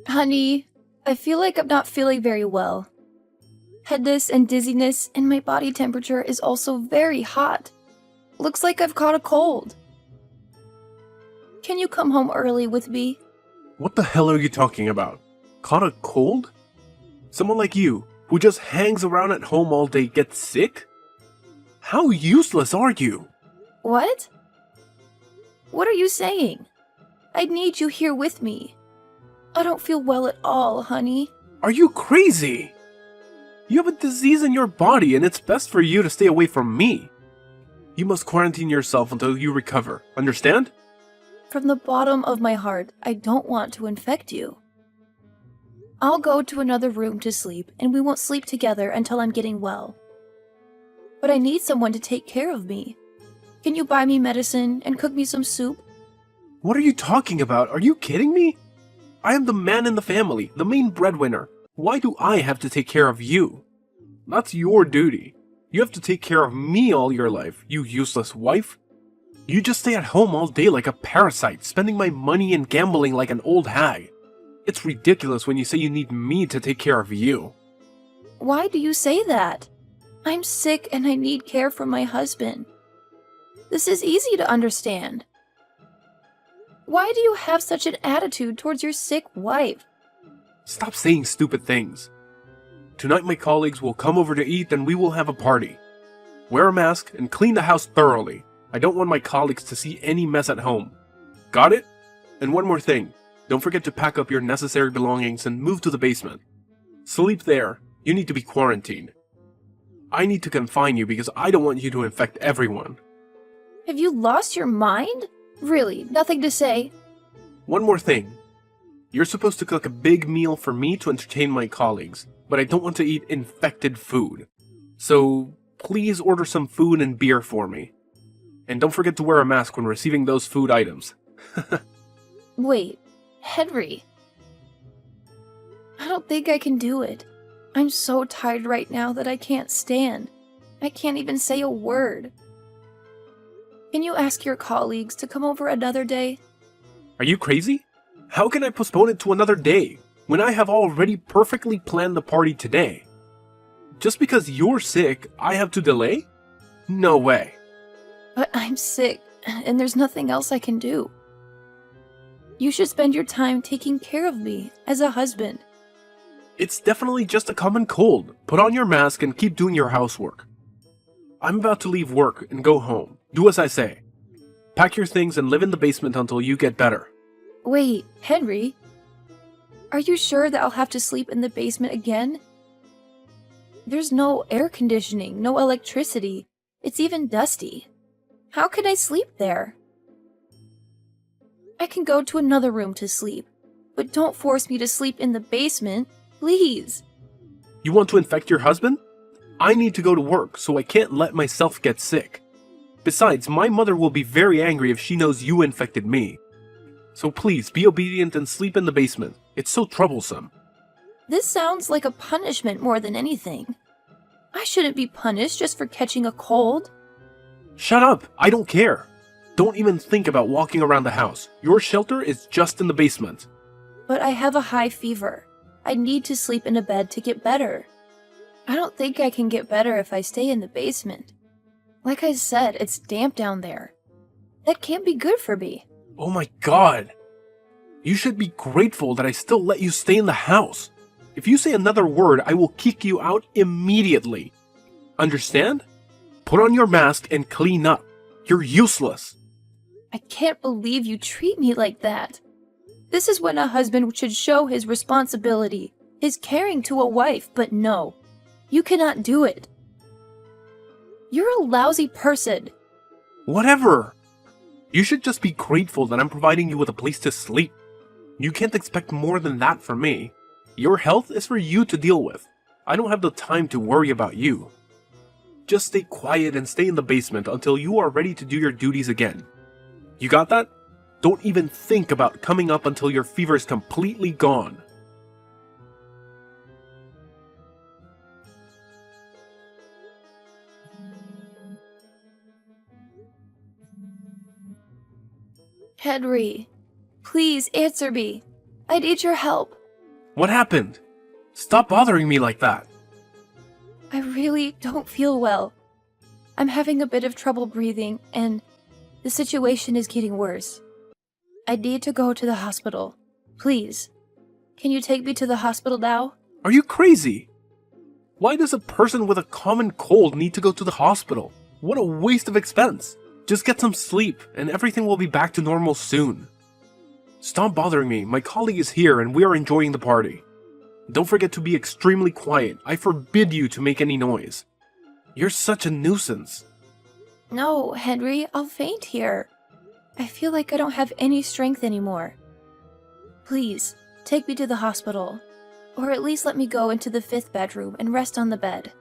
Honey, I feel like I'm not feeling very well. Headache and dizziness, and my body temperature is also very hot. Looks like I've caught a cold. Can you come home early with me? What the hell are you talking about? Caught a cold? Someone like you, who just hangs around at home all day, gets sick? How useless are you? What? What are you saying? I need you here with me. I don't feel well at all, honey. Are you crazy? You have a disease in your body and it's best for you to stay away from me. You must quarantine yourself until you recover, understand? From the bottom of my heart, I don't want to infect you. I'll go to another room to sleep, and we won't sleep together until I'm getting well. But I need someone to take care of me. Can you buy me medicine and cook me some soup? What are you talking about? Are you kidding me? I am the man in the family, the main breadwinner. Why do I have to take care of you? That's your duty. You have to take care of me all your life, you useless wife. You just stay at home all day like a parasite, spending my money and gambling like an old hag. It's ridiculous when you say you need me to take care of you. Why do you say that? I'm sick and I need care from my husband. This is easy to understand. Why do you have such an attitude towards your sick wife? Stop saying stupid things. Tonight my colleagues will come over to eat and we will have a party. Wear a mask and clean the house thoroughly. I don't want my colleagues to see any mess at home. Got it? And one more thing. Don't forget to pack up your necessary belongings and move to the basement. Sleep there. You need to be quarantined. I need to confine you because I don't want you to infect everyone. Have you lost your mind? Really, nothing to say? One more thing. You're supposed to cook a big meal for me to entertain my colleagues, but I don't want to eat infected food. So, please order some food and beer for me. And don't forget to wear a mask when receiving those food items. Wait, Henry. I don't think I can do it. I'm so tired right now that I can't stand. I can't even say a word. Can you ask your colleagues to come over another day? Are you crazy? How can I postpone it to another day when I have already perfectly planned the party today? Just because you're sick, I have to delay? No way. But I'm sick, and there's nothing else I can do. You should spend your time taking care of me as a husband. It's definitely just a common cold. Put on your mask and keep doing your housework. I'm about to leave work and go home. Do as I say. Pack your things and live in the basement until you get better. Wait, Henry? Are you sure that I'll have to sleep in the basement again? There's no air conditioning, no electricity. It's even dusty. How can I sleep there? I can go to another room to sleep, but don't force me to sleep in the basement, please. You want to infect your husband? I need to go to work, so I can't let myself get sick. Besides, my mother will be very angry if she knows you infected me. So please, be obedient and sleep in the basement. It's so troublesome. This sounds like a punishment more than anything. I shouldn't be punished just for catching a cold. Shut up! I don't care! Don't even think about walking around the house. Your shelter is just in the basement. But I have a high fever. I need to sleep in a bed to get better. I don't think I can get better if I stay in the basement. Like I said, it's damp down there. That can't be good for me. Oh my god! You should be grateful that I still let you stay in the house. If you say another word, I will kick you out immediately. Understand? Put on your mask and clean up. You're useless. I can't believe you treat me like that. This is when a husband should show his responsibility, his caring to a wife, but no. You cannot do it. You're a lousy person. Whatever. You should just be grateful that I'm providing you with a place to sleep. You can't expect more than that from me. Your health is for you to deal with. I don't have the time to worry about you. Just stay quiet and stay in the basement until you are ready to do your duties again. You got that? Don't even think about coming up until your fever is completely gone. Henry, please answer me. I need your help. What happened? Stop bothering me like that. I really don't feel well. I'm having a bit of trouble breathing, and the situation is getting worse. I need to go to the hospital. Please. Can you take me to the hospital now? Are you crazy? Why does a person with a common cold need to go to the hospital? What a waste of expense. Just get some sleep, and everything will be back to normal soon. Stop bothering me. My colleague is here, and we are enjoying the party. Don't forget to be extremely quiet. I forbid you to make any noise. You're such a nuisance. No, Henry, I'll faint here. I feel like I don't have any strength anymore. Please, take me to the hospital. Or at least let me go into the 5th bedroom and rest on the bed.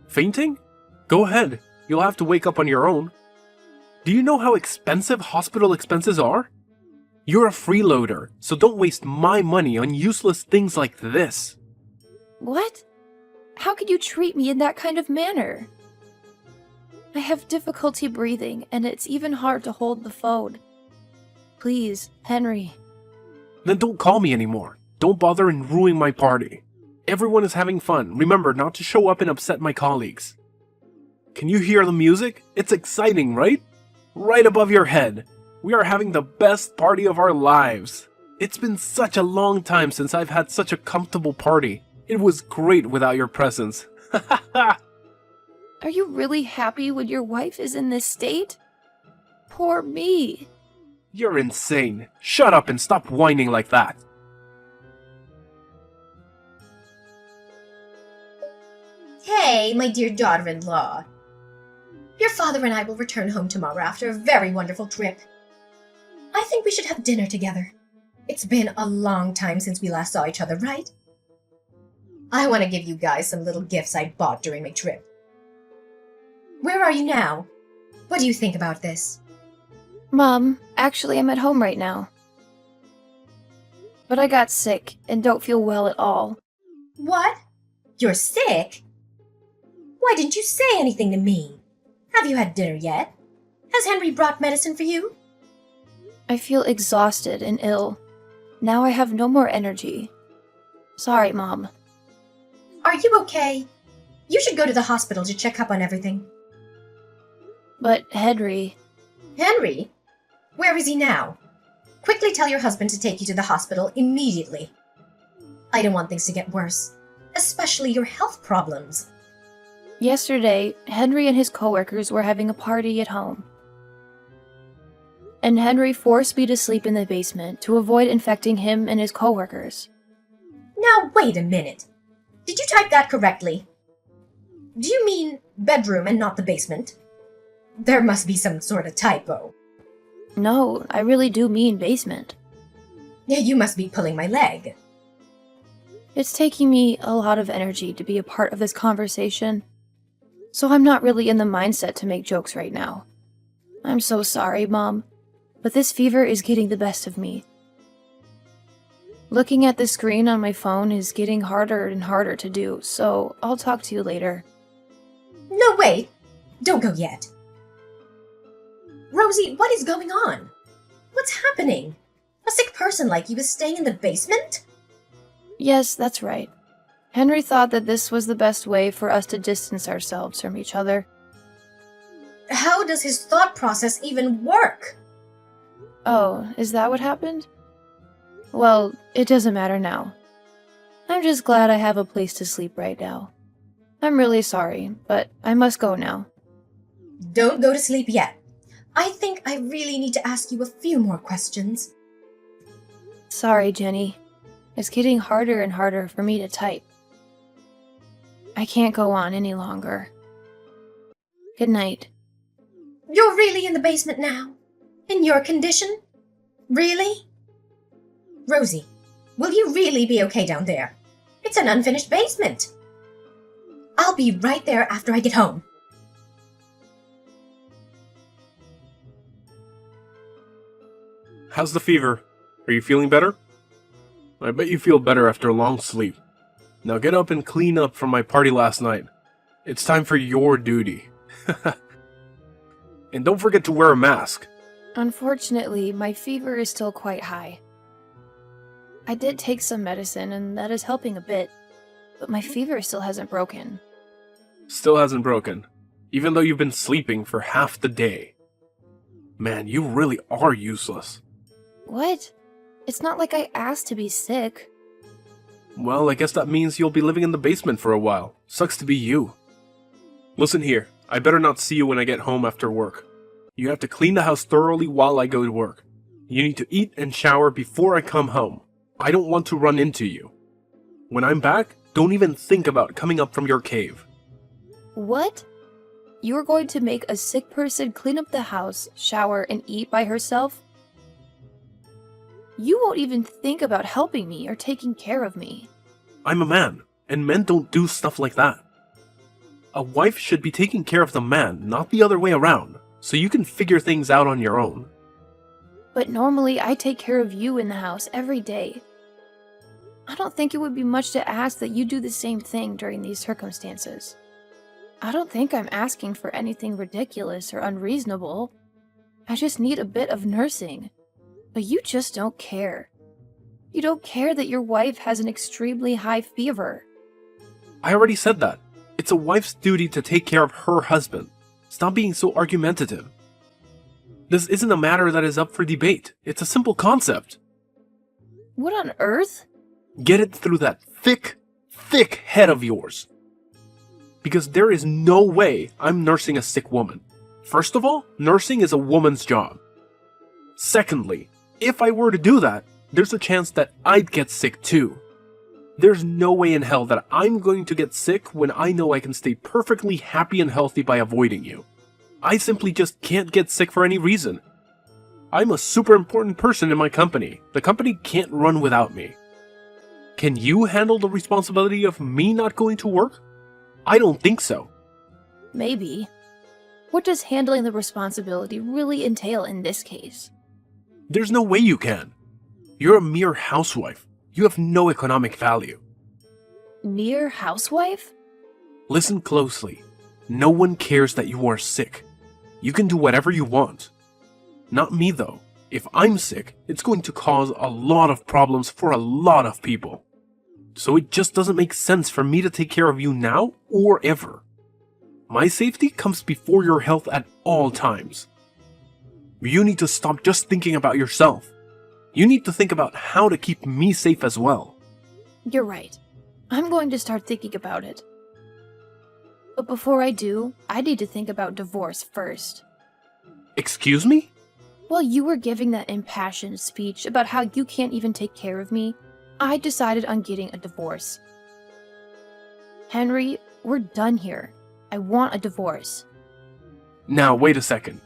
Fainting? Go ahead. You'll have to wake up on your own. Do you know how expensive hospital expenses are? You're a freeloader, so don't waste my money on useless things like this. What? How could you treat me in that kind of manner? I have difficulty breathing, and it's even hard to hold the phone. Please, Henry. Then don't call me anymore. Don't bother and ruin my party. Everyone is having fun. Remember not to show up and upset my colleagues. Can you hear the music? It's exciting, right? Right above your head. We are having the best party of our lives. It's been such a long time since I've had such a comfortable party. It was great without your presence. Ha ha ha! Are you really happy when your wife is in this state? Poor me. You're insane. Shut up and stop whining like that. Hey, my dear daughter-in-law. Your father and I will return home tomorrow after a very wonderful trip. I think we should have dinner together. It's been a long time since we last saw each other, right? I want to give you guys some little gifts I bought during my trip. Where are you now? What do you think about this? Mom, actually I'm at home right now. But I got sick and don't feel well at all. What? You're sick? Why didn't you say anything to me? Have you had dinner yet? Has Henry brought medicine for you? I feel exhausted and ill. Now I have no more energy. Sorry, Mom. Are you okay? You should go to the hospital to check up on everything. But Henry... Henry? Where is he now? Quickly tell your husband to take you to the hospital immediately. I don't want things to get worse, especially your health problems. Yesterday, Henry and his coworkers were having a party at home. And Henry forced me to sleep in the basement to avoid infecting him and his coworkers. Now wait a minute. Did you type that correctly? Do you mean bedroom and not the basement? There must be some sort of typo. No, I really do mean basement. You must be pulling my leg. It's taking me a lot of energy to be a part of this conversation, so I'm not really in the mindset to make jokes right now. I'm so sorry, Mom, but this fever is getting the best of me. Looking at the screen on my phone is getting harder and harder to do, so I'll talk to you later. No, wait. Don't go yet. Rosie, what is going on? What's happening? A sick person like you is staying in the basement? Yes, that's right. Henry thought that this was the best way for us to distance ourselves from each other. How does his thought process even work? Oh, is that what happened? Well, it doesn't matter now. I'm just glad I have a place to sleep right now. I'm really sorry, but I must go now. Don't go to sleep yet. I think I really need to ask you a few more questions. Sorry, Jenny. It's getting harder and harder for me to type. I can't go on any longer. Good night. You're really in the basement now? In your condition? Really? Rosie, will you really be okay down there? It's an unfinished basement. I'll be right there after I get home. How's the fever? Are you feeling better? I bet you feel better after a long sleep. Now get up and clean up from my party last night. It's time for your duty. And don't forget to wear a mask. Unfortunately, my fever is still quite high. I did take some medicine, and that is helping a bit, but my fever still hasn't broken. Still hasn't broken, even though you've been sleeping for half the day. Man, you really are useless. What? It's not like I asked to be sick. Well, I guess that means you'll be living in the basement for a while. Sucks to be you. Listen here, I better not see you when I get home after work. You have to clean the house thoroughly while I go to work. You need to eat and shower before I come home. I don't want to run into you. When I'm back, don't even think about coming up from your cave. What? You're going to make a sick person clean up the house, shower, and eat by herself? You won't even think about helping me or taking care of me. I'm a man, and men don't do stuff like that. A wife should be taking care of the man, not the other way around, so you can figure things out on your own. But normally I take care of you in the house every day. I don't think it would be much to ask that you do the same thing during these circumstances. I don't think I'm asking for anything ridiculous or unreasonable. I just need a bit of nursing. But you just don't care. You don't care that your wife has an extremely high fever. I already said that. It's a wife's duty to take care of her husband. Stop being so argumentative. This isn't a matter that is up for debate. It's a simple concept. What on earth? Get it through that thick head of yours. Because there is no way I'm nursing a sick woman. First of all, nursing is a woman's job. Secondly, if I were to do that, there's a chance that I'd get sick too. There's no way in hell that I'm going to get sick when I know I can stay perfectly happy and healthy by avoiding you. I simply just can't get sick for any reason. I'm a super important person in my company. The company can't run without me. Can you handle the responsibility of me not going to work? I don't think so. Maybe. What does handling the responsibility really entail in this case? There's no way you can. You're a mere housewife. You have no economic value. Mere housewife? Listen closely. No one cares that you are sick. You can do whatever you want. Not me though. If I'm sick, it's going to cause a lot of problems for a lot of people. So it just doesn't make sense for me to take care of you now or ever. My safety comes before your health at all times. You need to stop just thinking about yourself. You need to think about how to keep me safe as well. You're right. I'm going to start thinking about it. But before I do, I need to think about divorce first. Excuse me? While you were giving that impassioned speech about how you can't even take care of me, I decided on getting a divorce. Henry, we're done here. I want a divorce. Now, wait a second.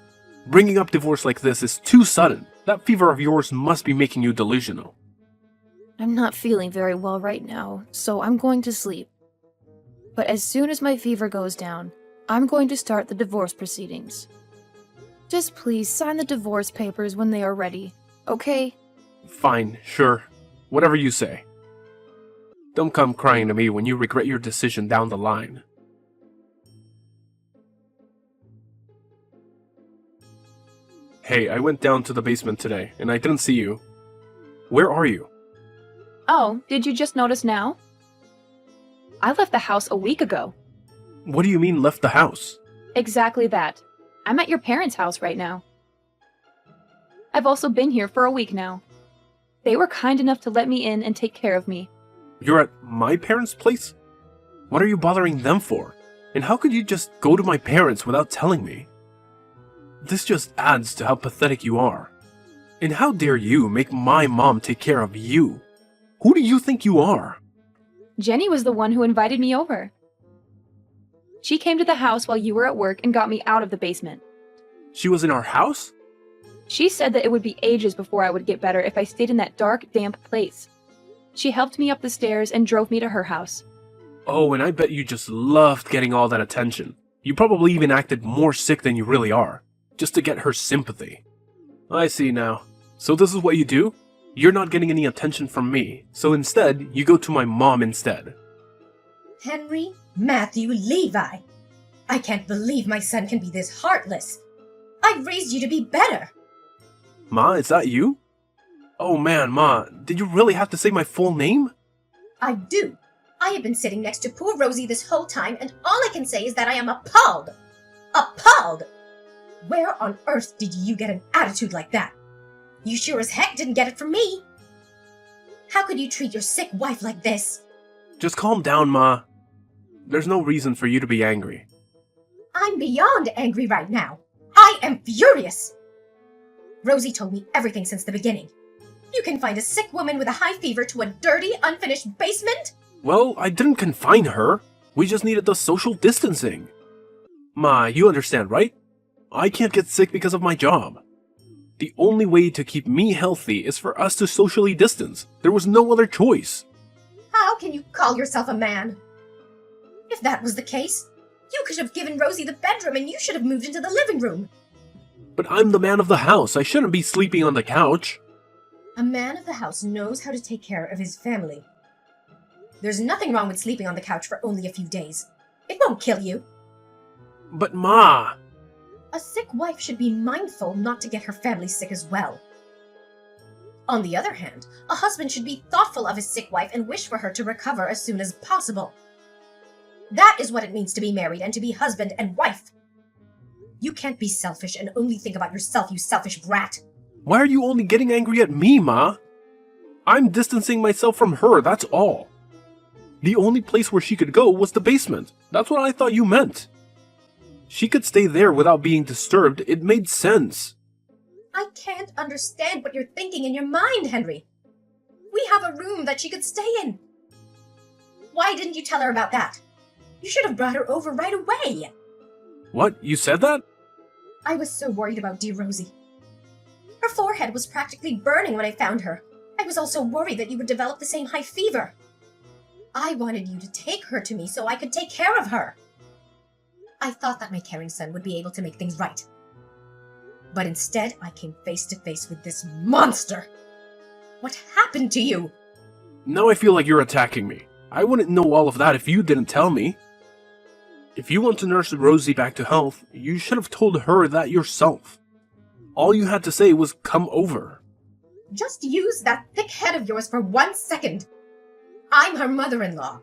Bringing up divorce like this is too sudden. That fever of yours must be making you delusional. I'm not feeling very well right now, so I'm going to sleep. But as soon as my fever goes down, I'm going to start the divorce proceedings. Just please sign the divorce papers when they are ready, okay? Fine, sure. Whatever you say. Don't come crying to me when you regret your decision down the line. Hey, I went down to the basement today, and I didn't see you. Where are you? Oh, did you just notice now? I left the house a week ago. What do you mean left the house? Exactly that. I'm at your parents' house right now. I've also been here for a week now. They were kind enough to let me in and take care of me. You're at my parents' place? What are you bothering them for? And how could you just go to my parents without telling me? This just adds to how pathetic you are. And how dare you make my mom take care of you? Who do you think you are? Jenny was the one who invited me over. She came to the house while you were at work and got me out of the basement. She was in our house? She said that it would be ages before I would get better if I stayed in that dark, damp place. She helped me up the stairs and drove me to her house. Oh, and I bet you just loved getting all that attention. You probably even acted more sick than you really are, just to get her sympathy. I see now. So this is what you do? You're not getting any attention from me, so instead, you go to my mom instead. Henry Matthew Levi. I can't believe my son can be this heartless. I raised you to be better. Ma, is that you? Oh man, Ma, did you really have to say my full name? I do. I have been sitting next to poor Rosie this whole time, and all I can say is that I am appalled. Appalled! Where on earth did you get an attitude like that? You sure as heck didn't get it from me. How could you treat your sick wife like this? Just calm down, Ma. There's no reason for you to be angry. I'm beyond angry right now. I am furious. Rosie told me everything since the beginning. You can find a sick woman with a high fever to a dirty, unfinished basement? Well, I didn't confine her. We just needed the social distancing. Ma, you understand, right? I can't get sick because of my job. The only way to keep me healthy is for us to socially distance. There was no other choice. How can you call yourself a man? If that was the case, you could have given Rosie the bedroom and you should have moved into the living room. But I'm the man of the house. I shouldn't be sleeping on the couch. A man of the house knows how to take care of his family. There's nothing wrong with sleeping on the couch for only a few days. It won't kill you. But Ma... A sick wife should be mindful not to get her family sick as well. On the other hand, a husband should be thoughtful of his sick wife and wish for her to recover as soon as possible. That is what it means to be married and to be husband and wife. You can't be selfish and only think about yourself, you selfish brat. Why are you only getting angry at me, Ma? I'm distancing myself from her, that's all. The only place where she could go was the basement. That's what I thought you meant. She could stay there without being disturbed. It made sense. I can't understand what you're thinking in your mind, Henry. We have a room that she could stay in. Why didn't you tell her about that? You should have brought her over right away. What? You said that? I was so worried about dear Rosie. Her forehead was practically burning when I found her. I was also worried that you would develop the same high fever. I wanted you to take her to me so I could take care of her. I thought that my caring son would be able to make things right. But instead, I came face to face with this monster. What happened to you? Now I feel like you're attacking me. I wouldn't know all of that if you didn't tell me. If you want to nurse Rosie back to health, you should have told her that yourself. All you had to say was come over. Just use that thick head of yours for 1 second. I'm her mother-in-law.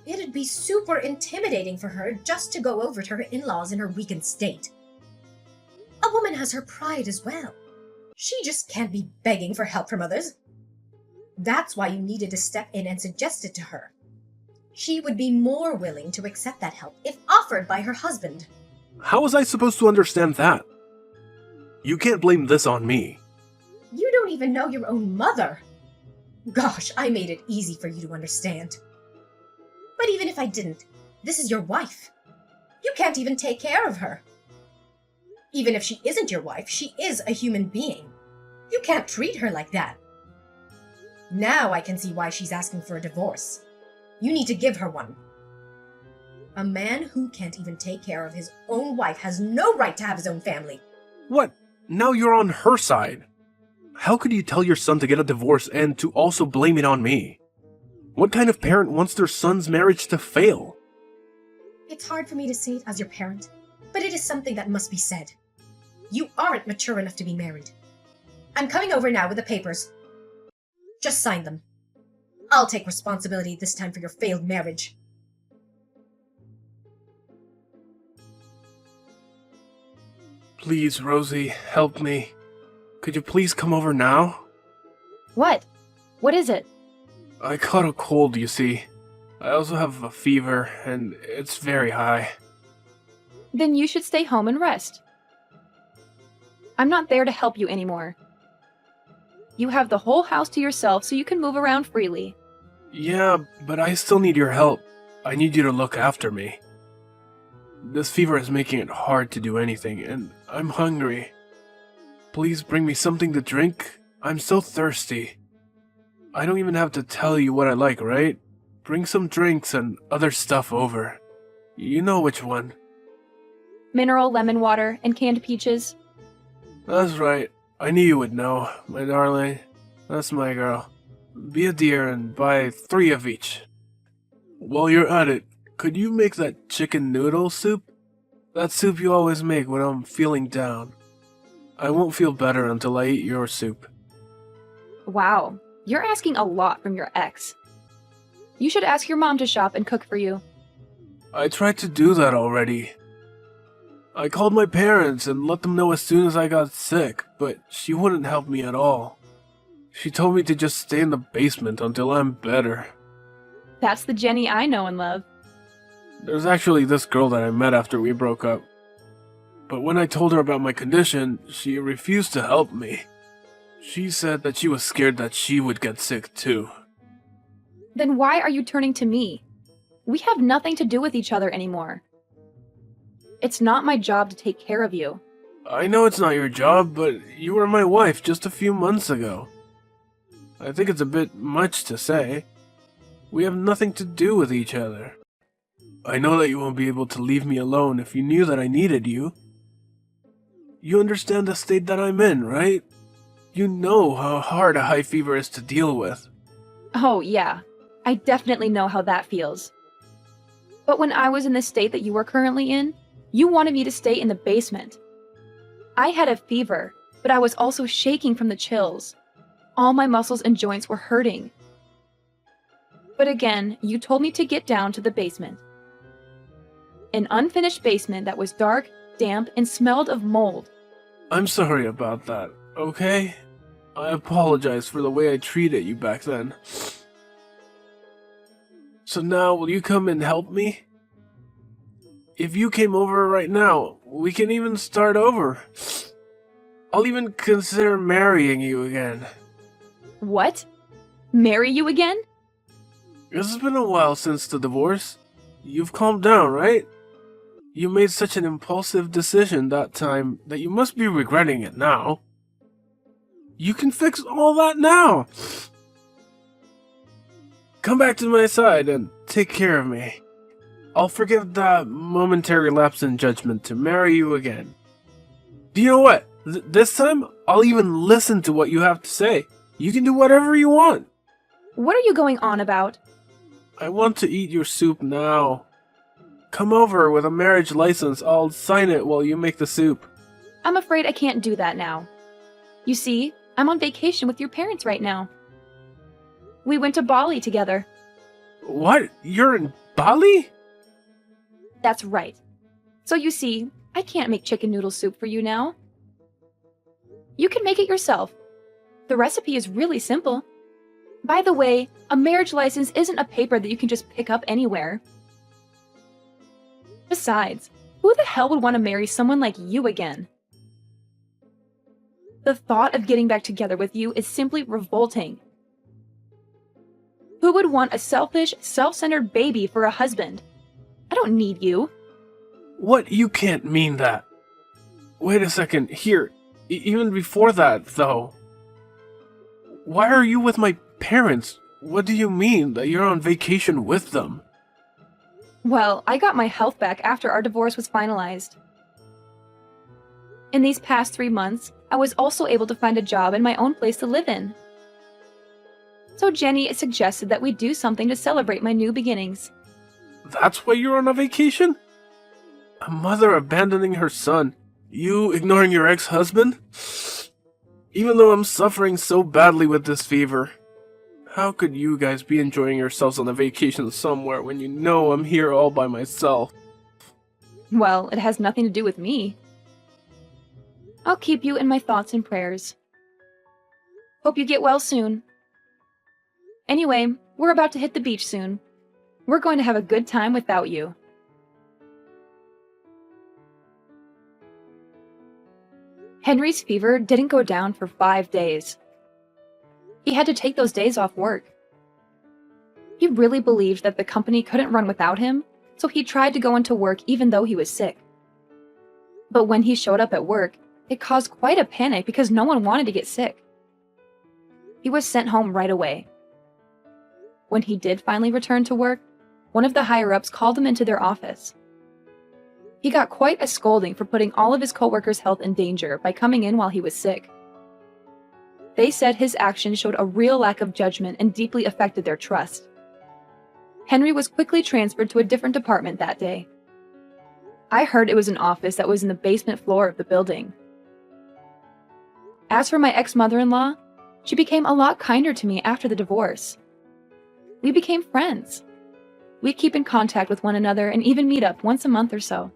It'd be super intimidating for her just to go over to her in-laws in her weakened state. A woman has her pride as well. She just can't be begging for help from others. That's why you needed to step in and suggest it to her. She would be more willing to accept that help if offered by her husband. How was I supposed to understand that? You can't blame this on me. You don't even know your own mother. Gosh, I made it easy for you to understand. But even if I didn't, this is your wife. You can't even take care of her. Even if she isn't your wife, she is a human being. You can't treat her like that. Now I can see why she's asking for a divorce. You need to give her one. A man who can't even take care of his own wife has no right to have his own family. What? Now you're on her side. How could you tell your son to get a divorce and to also blame it on me? What kind of parent wants their son's marriage to fail? It's hard for me to say it as your parent, but it is something that must be said. You aren't mature enough to be married. I'm coming over now with the papers. Just sign them. I'll take responsibility this time for your failed marriage. Please, Rosie, help me. Could you please come over now? What? What is it? I caught a cold, you see. I also have a fever, and it's very high. Then you should stay home and rest. I'm not there to help you anymore. You have the whole house to yourself so you can move around freely. Yeah, but I still need your help. I need you to look after me. This fever is making it hard to do anything, and I'm hungry. Please bring me something to drink. I'm so thirsty. I don't even have to tell you what I like, right? Bring some drinks and other stuff over. You know which one. Mineral lemon water and canned peaches. That's right. I knew you would know, my darling. That's my girl. Be a dear and buy 3 of each. While you're at it, could you make that chicken noodle soup? That soup you always make when I'm feeling down. I won't feel better until I eat your soup. Wow, you're asking a lot from your ex. You should ask your mom to shop and cook for you. I tried to do that already. I called my parents and let them know as soon as I got sick, but she wouldn't help me at all. She told me to just stay in the basement until I'm better. That's the Jenny I know and love. There's actually this girl that I met after we broke up. But when I told her about my condition, she refused to help me. She said that she was scared that she would get sick too. Then why are you turning to me? We have nothing to do with each other anymore. It's not my job to take care of you. I know it's not your job, but you were my wife just a few months ago. I think it's a bit much to say. We have nothing to do with each other. I know that you won't be able to leave me alone if you knew that I needed you. You understand the state that I'm in, right? You know how hard a high fever is to deal with. Oh, yeah. I definitely know how that feels. But when I was in the state that you are currently in, you wanted me to stay in the basement. I had a fever, but I was also shaking from the chills. All my muscles and joints were hurting. But again, you told me to get down to the basement. An unfinished basement that was dark, damp, and smelled of mold. I'm sorry about that, okay? I apologize for the way I treated you back then. So now, will you come and help me? If you came over right now, we can even start over. I'll even consider marrying you again. What? Marry you again? It's been a while since the divorce. You've calmed down, right? You made such an impulsive decision that time that you must be regretting it now. You can fix all that now. Come back to my side and take care of me. I'll forgive that momentary lapse in judgment to marry you again. Do you know what? This time, I'll even listen to what you have to say. You can do whatever you want. What are you going on about? I want to eat your soup now. Come over with a marriage license. I'll sign it while you make the soup. I'm afraid I can't do that now. You see, I'm on vacation with your parents right now. We went to Bali together. What? You're in Bali? That's right. So you see, I can't make chicken noodle soup for you now. You can make it yourself. The recipe is really simple. By the way, a marriage license isn't a paper that you can just pick up anywhere. Besides, who the hell would want to marry someone like you again? The thought of getting back together with you is simply revolting. Who would want a selfish, self-centered baby for a husband? I don't need you. What? You can't mean that. Wait a second. Here. Even before that, though. Why are you with my parents? What do you mean that you're on vacation with them? Well, I got my health back after our divorce was finalized. In these past 3 months, I was also able to find a job and my own place to live in. So Jenny suggested that we do something to celebrate my new beginnings. That's why you're on a vacation? A mother abandoning her son. You ignoring your ex-husband? Even though I'm suffering so badly with this fever. How could you guys be enjoying yourselves on a vacation somewhere when you know I'm here all by myself? Well, it has nothing to do with me. I'll keep you in my thoughts and prayers. Hope you get well soon. Anyway, we're about to hit the beach soon. We're going to have a good time without you. Henry's fever didn't go down for 5 days. He had to take those days off work. He really believed that the company couldn't run without him, so he tried to go into work even though he was sick. But when he showed up at work, it caused quite a panic because no one wanted to get sick. He was sent home right away. When he did finally return to work, one of the higher-ups called him into their office. He got quite a scolding for putting all of his coworkers' health in danger by coming in while he was sick. They said his actions showed a real lack of judgment and deeply affected their trust. Henry was quickly transferred to a different department that day. I heard it was an office that was in the basement floor of the building. As for my ex-mother-in-law, She became a lot kinder to me after the divorce. We became friends. We keep in contact with one another and even meet up once a month or so.